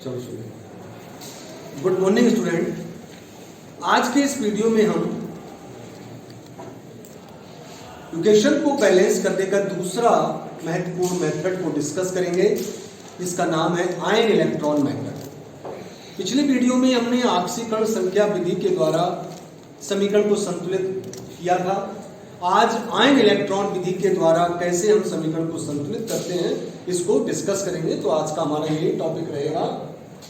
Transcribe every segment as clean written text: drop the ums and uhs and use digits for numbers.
चलो शुरू। Good morning student. आज के इस वीडियो में हम इक्वेशन को बैलेंस करने का दूसरा महत्वपूर्ण मेथड को डिस्कस करेंगे। इसका नाम है आयन इलेक्ट्रॉन मेथड। पिछली वीडियो में हमने आक्सीकरण संख्या विधि के द्वारा समीकरण को संतुलित किया था। आज आयन इलेक्ट्रॉन विधि के द्वारा कैसे हम समीकरण को संतुलित करते हैं इसको डिस्कस करेंगे। तो आज का हमारा ये टॉपिक रहेगा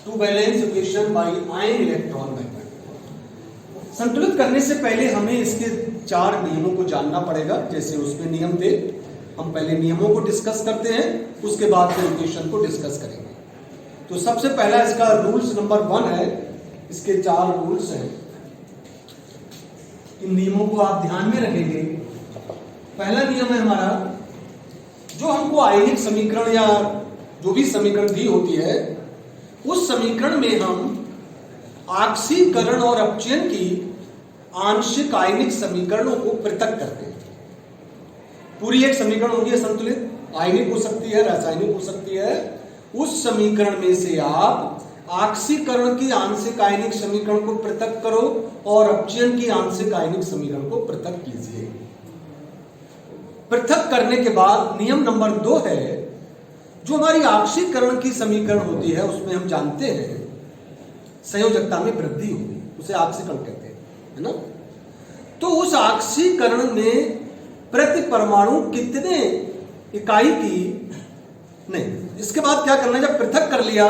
to balance equation by ion electron method. संतुलित करने से पहले हमें इसके 4 नियमों को जानना पड़ेगा। जैसे उसमें नियम थे, हम पहले नियमों को डिस्कस करते हैं, उसके बाद फिर इक्वेशन को डिस्कस करेंगे। तो सबसे पहला इसका रूल्स नंबर 1 है। इसके 4 रूल्स हैं। इन नियमों को आप ध्यान में रखेंगे। पहला नियम है हमारा, जो हमको आयनिक समीकरण या जो भी समीकरण दी होती है उस समीकरण में हम आक्सीकरण और अपचयन की आंशिक आयनिक समीकरणों को पृथक करते हैं। पूरी एक समीकरण होगी संतुलित, आयनिक हो सकती है, रासायनिक हो सकती है। उस समीकरण में से आप आक्सीकरण की आंशिक आयनिक समीकरण को पृथक करो और अपचयन की आंशिक आयनिक समीकरण को पृथक कीजिए। पृथक करने के बाद नियम नंबर 2 है, जो हमारी आक्सीकरण की समीकरण होती है उसमें हम जानते हैं संयोजकता में वृद्धि होगी, उसे आक्सीकरण कहते हैं, है ना। तो उस आक्सीकरण में प्रति परमाणु कितने इकाई की नहीं। इसके बाद क्या करना है, जब पृथक कर लिया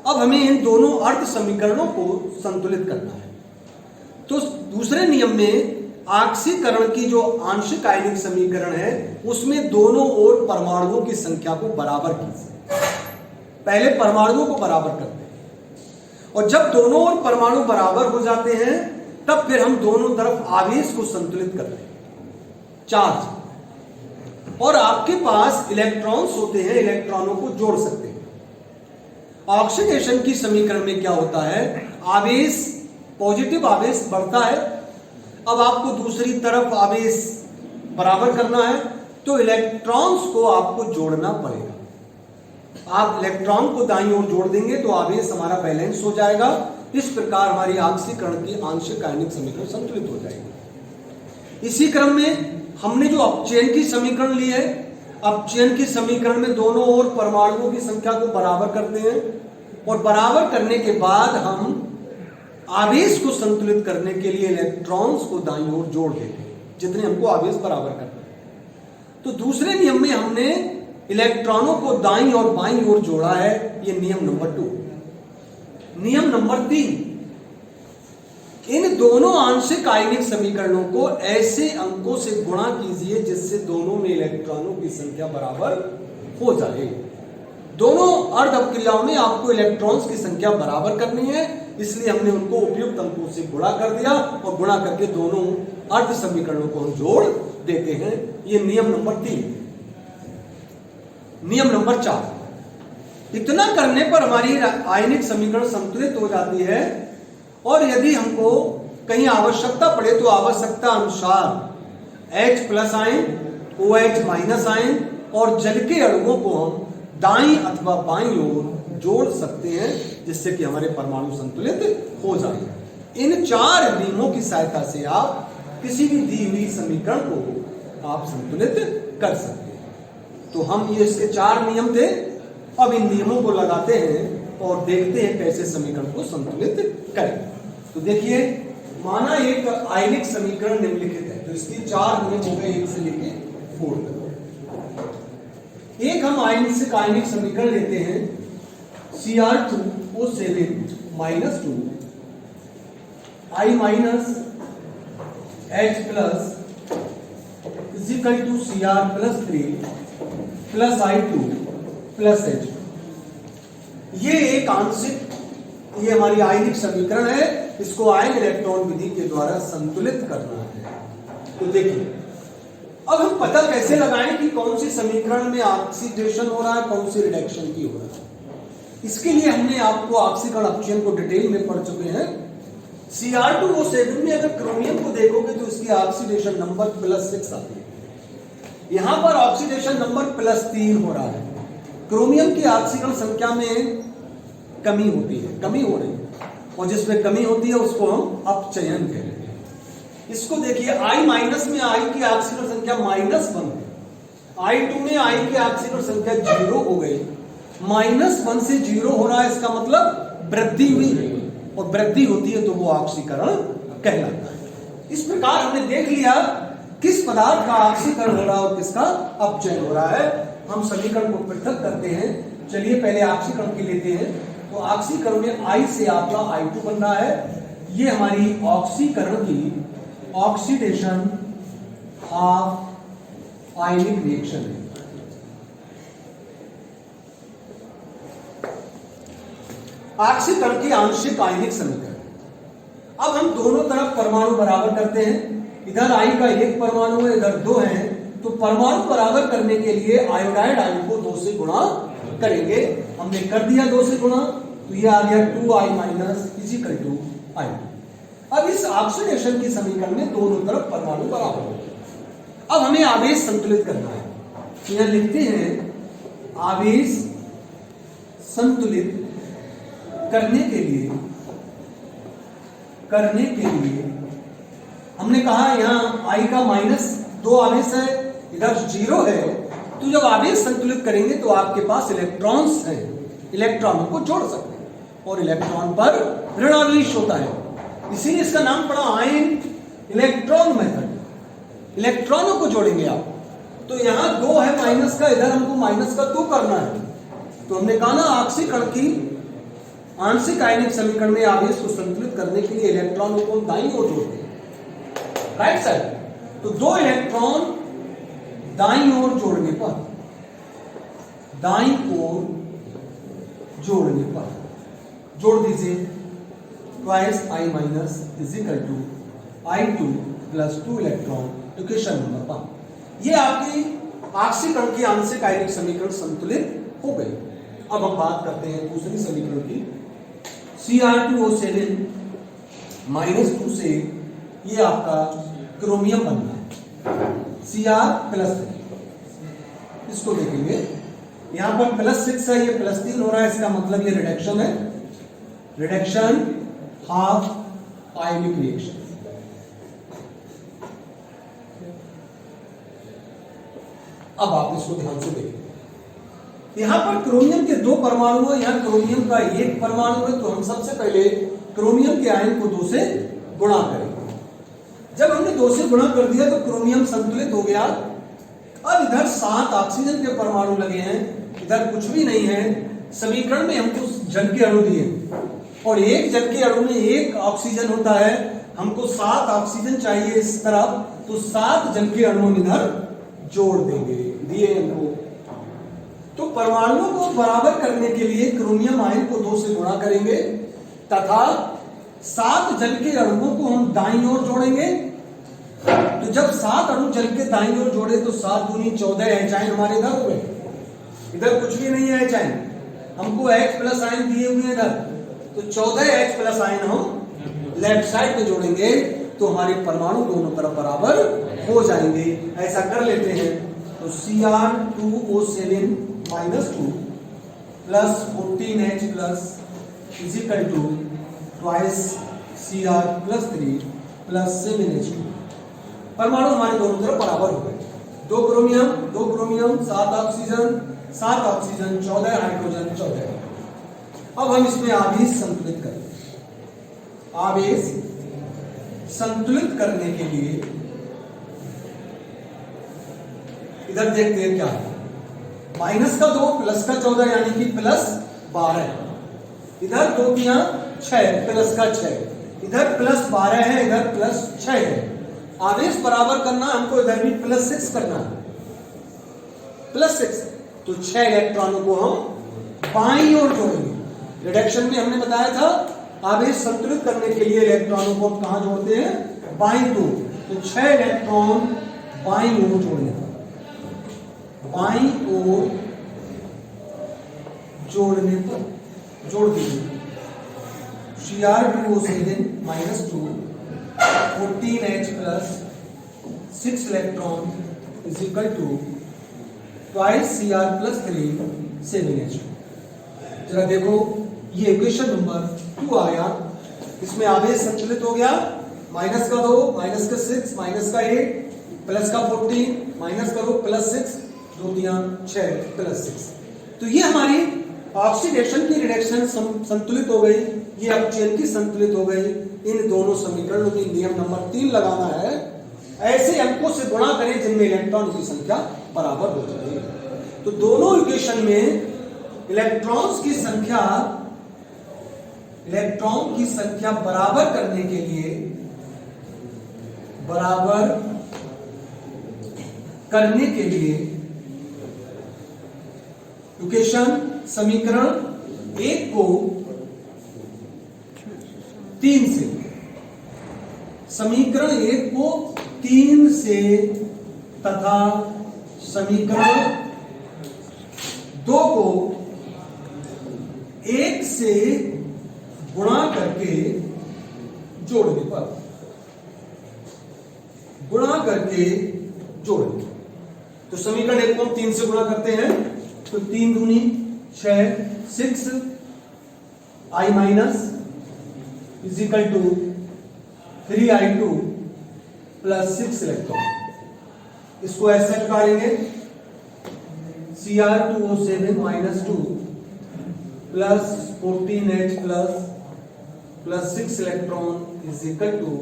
अब हमें इन दोनों अर्ध समीकरणों को संतुलित करना है। तो दूसरे नियम में आक्सीकरण की जो आंशिक आयनिक समीकरण है उसमें दोनों ओर परमाणुओं की संख्या को बराबर कीजिए। पहले परमाणुओं को बराबर करते हैं और जब दोनों ओर परमाणु बराबर हो जाते हैं तब फिर हम दोनों तरफ आवेश को संतुलित करते हैं, चार्ज। और आपके पास इलेक्ट्रॉन्स होते हैं, इलेक्ट्रॉनों को जोड़ सकते हैं। ऑक्सीडेशन की समीकरण में क्या होता है, आवेश पॉजिटिव आवेश बढ़ता है। अब आपको दूसरी तरफ आवेश बराबर करना है तो इलेक्ट्रॉन्स को आपको जोड़ना पड़ेगा। आप इलेक्ट्रॉन को दाईं ओर जोड़ देंगे तो आवेश हमारा बैलेंस हो जाएगा। इस प्रकार हमारी आक्सीकरण की आंशिक आयनिक समीकरण संतुलित हो जाएगी। इसी क्रम में हमने जो अपचयन की समीकरण ली है, अपचयन की समीकरण में दोनों ओर परमाणुओं की संख्या को बराबर करते हैं और बराबर करने के बाद हम आवेश को संतुलित करने के लिए इलेक्ट्रॉन्स को दाईं ओर जोड़ देते हैं, जितने हमको आवेश बराबर करना है। तो दूसरे नियम में हमने इलेक्ट्रॉनों को दाईं और बाईं ओर जोड़ा है, ये नियम नंबर 2। नियम नंबर 3, इन दोनों आंशिक आयनिक समीकरणों को ऐसे अंकों से गुणा कीजिए जिससे दोनों में इलेक्ट्रॉनों की संख्या बराबर हो जाए। दोनों अर्ध अपक्रियाओं में आपको इलेक्ट्रॉन्स की संख्या बराबर करनी है, इसलिए हमने उनको उपयुक्त अंकों से गुणा कर दिया और गुणा करके दोनों अर्ध समीकरणों को हम जोड़ देते हैं। ये नियम नंबर 3। नियम नंबर 4, इतना करने पर हमारी आयनिक समीकरण संतुलित हो जाती है। और यदि हमको कहीं आवश्यकता पड़े तो आवश्यकता अनुसार H+ आयन, OH- आयन और जल के अणुओं को हम दाईं अथवा बाईं ओर जोड़ सकते हैं, जिससे कि हमारे परमाणु संतुलित हो जाए। इन 4 नियमों की सहायता से आप किसी भी दी हुई समीकरण को आप संतुलित कर सकते हैं। तो हम ये इसके 4 नियम थे। अब इन नियमों को लगाते हैं और देखते हैं कैसे समीकरण को संतुलित करें। तो देखिए, माना एक आयनिक समीकरण निम्नलिखित है, तो इसके 4 नियम हो गए 1 से लेके 4 तक। एक हम आयनिक समीकरण लेते हैं, Cr2O7 -2 I H plus is equal to Cr plus 3 plus I2 plus H। ये एक आंशिक, ये हमारी आयनिक समीकरण है, इसको आयन इलेक्ट्रॉन विधि के द्वारा संतुलित करना है। तो देखिए, अब हम पता कैसे लगाएं कि कौन सी समीकरण में ऑक्सीडेशन हो रहा है, कौन सी रिडक्शन की हो रहा है। इसके लिए हमने आपको ऑक्सीकरण अपचयन को डिटेल में पढ़ चुके हैं। Cr2O7 में अगर क्रोमियम को देखोगे तो इसकी ऑक्सीडेशन नंबर +6 आती है। यहां पर ऑक्सीडेशन नंबर +3 हो रहा है। क्रोमियम की ऑक्सीकरण संख्या में कमी होती है, कमी हो रही है, और जिसमें कमी होती है उसको हम अपचयन कहते हैं। इसको देखिए, I माइनस में I की ऑक्सीजन संख्या -1 है, I2 में I की ऑक्सीजन संख्या 0 हो गई। -1 से 0 हो रहा है, इसका मतलब वृद्धि हुई है, और वृद्धि होती है तो वो ऑक्सीकरण कहलाता है। इस प्रकार हमने देख लिया किस पदार्थ का ऑक्सीकरण हो रहा है और किसका अपचयन हो रहा है। हम समीकरण को पृथक करते हैं। चलिए पहले ऑक्सीकरण की लेते हैं। तो ऑक्सीकरण में I से आपका I2 बन रहा है। ये हमारी ऑक्सीकरण की ऑक्सीडेशन हाफ आयनिक रिएक्शन है। ऑक्सीकरण की आंशिक आयनिक समीकरण। अब हम दोनों तरफ परमाणु बराबर करते हैं। इधर I का 1 परमाणु है, इधर 2 है, तो परमाणु बराबर करने के लिए आयोडाइड आयन को 2 से गुणा करेंगे। हमने कर दिया 2 से गुणा, तो ये आ गया 2I minus is equal to I। अब इस ऑक्सीडेशन की समीकरण में दोनों तरफ परमाणु बराबर हो गए। अब हमें आवेश संतुलित करना है। तो यहां लिखते हैं आवेश संतुलित करने के लिए हमने कहा यहां I का -2 आवेश है, इधर 0 है, तो जब आवेश संतुलित करेंगे तो आपके पास इलेक्ट्रॉन्स हैं, इलेक्ट्रॉनों को जोड़ सकते हैं, और इलेक्ट्रॉन पर ऋणावेश होता है, इसीलिए इसका नाम पड़ा आयन इलेक्ट्रॉन मेथड। इलेक्ट्रॉनों को जोड़ेंगे आप। तो यहां 2 है माइनस का, इधर हमको -2 करना है। तो हमने कहा ना ऑक्सीकरण की आंशिक आयनिक समीकरण में आवेश को संतुलित करने के लिए इलेक्ट्रॉनों को दाईं ओर जोड़ते हैं, राइट साइड। तो 2 इलेक्ट्रॉन दाईं ओर जोड़ने पर, जोड़ दीजिए, twice I minus is equal to I2 plus 2 electron, equation number 1। ये आपकी ऑक्सीकरण की आंशिक आयनिक समीकरण संतुलित हो गई। अब हम बात करते हैं दूसरी समीकरण की। Cr2O7 -2 से ये आपका क्रोमियम बनना है, Cr+3। इसको देखेंगे, यहां पर +6 है, ये +3 हो रहा है, इसका मतलब ये रिडक्शन है, रिडक्शन हाफ आयनिक रिएक्शन। अब आप इसको ध्यान से देखिए, यहां पर क्रोमियम के 2 परमाणु है, यहां क्रोमियम का 1 परमाणु है। तो हम सबसे पहले क्रोमियम के आयन को 2 से गुणा करेंगे। जब हमने 2 से गुणा कर दिया तो क्रोमियम संतुलित हो गया। अब इधर 7 ऑक्सीजन के परमाणु लगे हैं, इधर कुछ भी नहीं है। समीकरण में हमको जल के अणु दिए, और एक जल के अणु में 1 ऑक्सीजन होता है, हमको 7 ऑक्सीजन चाहिए इस तरफ, तो 7 जल के अणु इधर जोड़ देंगे, दिए हमको। तो परमाणुओं को बराबर करने के लिए क्रोमियम आयन को 2 से गुणा करेंगे, तथा 7 जल के अणुओं को हम दाईं ओर जोड़ेंगे। तो जब 7 अणु जल के दाईं ओर जोड़े तो 7 दूनी 14 एचाइन हमारे इधर हो गए। इधर कुछ भी नहीं है एचाइन, हमको H+ आयन दिए हुए इधर, तो 14 H+ आयन हम लेफ्ट साइड में जोड़ेंगे, तो हमारे परमाणु दोनों तरफ बराबर हो जाएंगे। ऐसा कर लेते हैं। तो Cr2O7 -2 plus 14H+ is equal to twice Cr+3 plus 7H2। परमाणु हमारे दोनों तरफ बराबर हो गए। 2 क्रोमियम 7 ऑक्सीजन 14 हाइड्रोजन 14। अब हम इसमें आवेश संतुलित करें। आवेश संतुलित करने के लिए इधर देखते हैं क्या है। -2 प्लस का 14 यानी कि +12। इधर 2 की 6 प्लस का 6, इधर +12 है, इधर +6 है। आवेश बराबर करना हमको, इधर भी +6 करना है, +6। तो 6 इलेक्ट्रॉनों को हम बाईं ओर जोड़ेंगे। रिडक्शन में हमने बताया था आवेश संतुलित करने के लिए इलेक्ट्रॉनों को हम कहां जोड़ते हैं, बाईं ओर। तो 6 इलेक्ट्रॉन बाईं ओर जोड़ने, बाईं ओर जोड़ने पर जोड़ दीजिए। Cr2O7 -2 14H+ 6 electron is equal to twice Cr+3 7H2। जरा देखो ये इक्वेशन नंबर 2 आ गया। इसमें आवेश संतुलित हो गया, माइनस का 2, माइनस का 6, माइनस का 8, प्लस का 14, माइनस करो प्लस 6, 2 3 6 प्लस 6। तो ये हमारी ऑक्सीडेशन की रिडक्शन संतुलित हो गई, ये अपचयन की संतुलित हो गई। इन दोनों समीकरणों की नियम नंबर 3 लगाना है, ऐसे अंकों से गुणा करें जिनमें इलेक्ट्रॉन की संख्या बराबर हो जाए। तो दोनों इक्वेशन में इलेक्ट्रॉन्स की संख्या बराबर करने के लिए इक्वेशन समीकरण 1 को 3 से, समीकरण 1 को 3 से तथा समीकरण 2 को 1 से गुणा करके जोड़ने पर, तो समीकरण 1 को हम 3 से गुणा करते हैं, तो 3 दूनी 6, 6 I minus is equal to 3I2 plus 6 electron. इसको ऐसे निकालेंगे, Cr2O7 minus 2 plus 14H plus 6 electron is equal to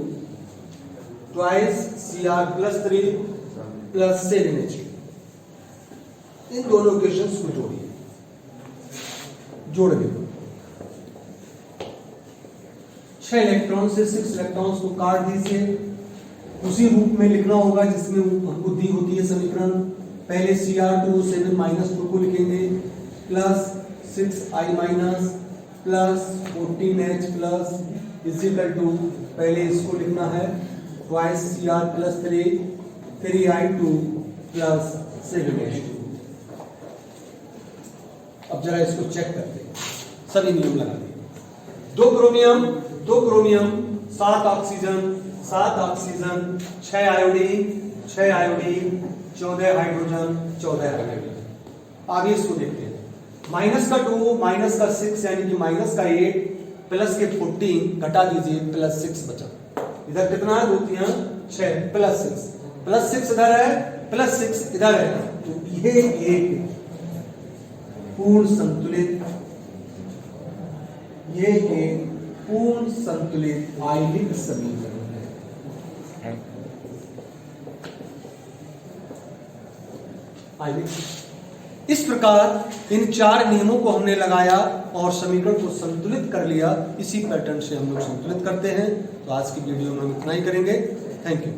twice Cr plus 3 plus 7H। इन दोनों इक्वेशंस को जोड़िए। 6 इलेक्ट्रॉन से 6 इलेक्ट्रॉन्स को काट दीजिए, उसी रूप में लिखना होगा जिसमें हमको दी होती है समीकरण। पहले Cr2O7 माइनस 2 को लिखेंगे, plus 6I minus plus 14H plus is equal to, पहले इसको लिखना है twice Cr plus 3I2 plus 7H। अब जरा इसको चेक करते हैं, सभी नियम लगा दें। 2 chromium 7 oxygen 6 iodine 14 hydrogen 14 hydrogen. आगे इसको देखते हैं, माइनस का 2 माइनस का 6 यानी कि माइनस का 8 प्लस के 14 घटा दीजिए, प्लस 6 बचा। इधर कितना है, 2 3 6 प्लस 6 इधर है, प्लस 6 इधर है। तो ये एक पूर्ण संतुलित आयनिक समीकरण है। इस प्रकार इन 4 नियमों को हमने लगाया और समीकरण को संतुलित कर लिया। इसी पैटर्न से हम लोग संतुलित करते हैं। तो आज की वीडियो में हम इतना ही करेंगे। Thank you.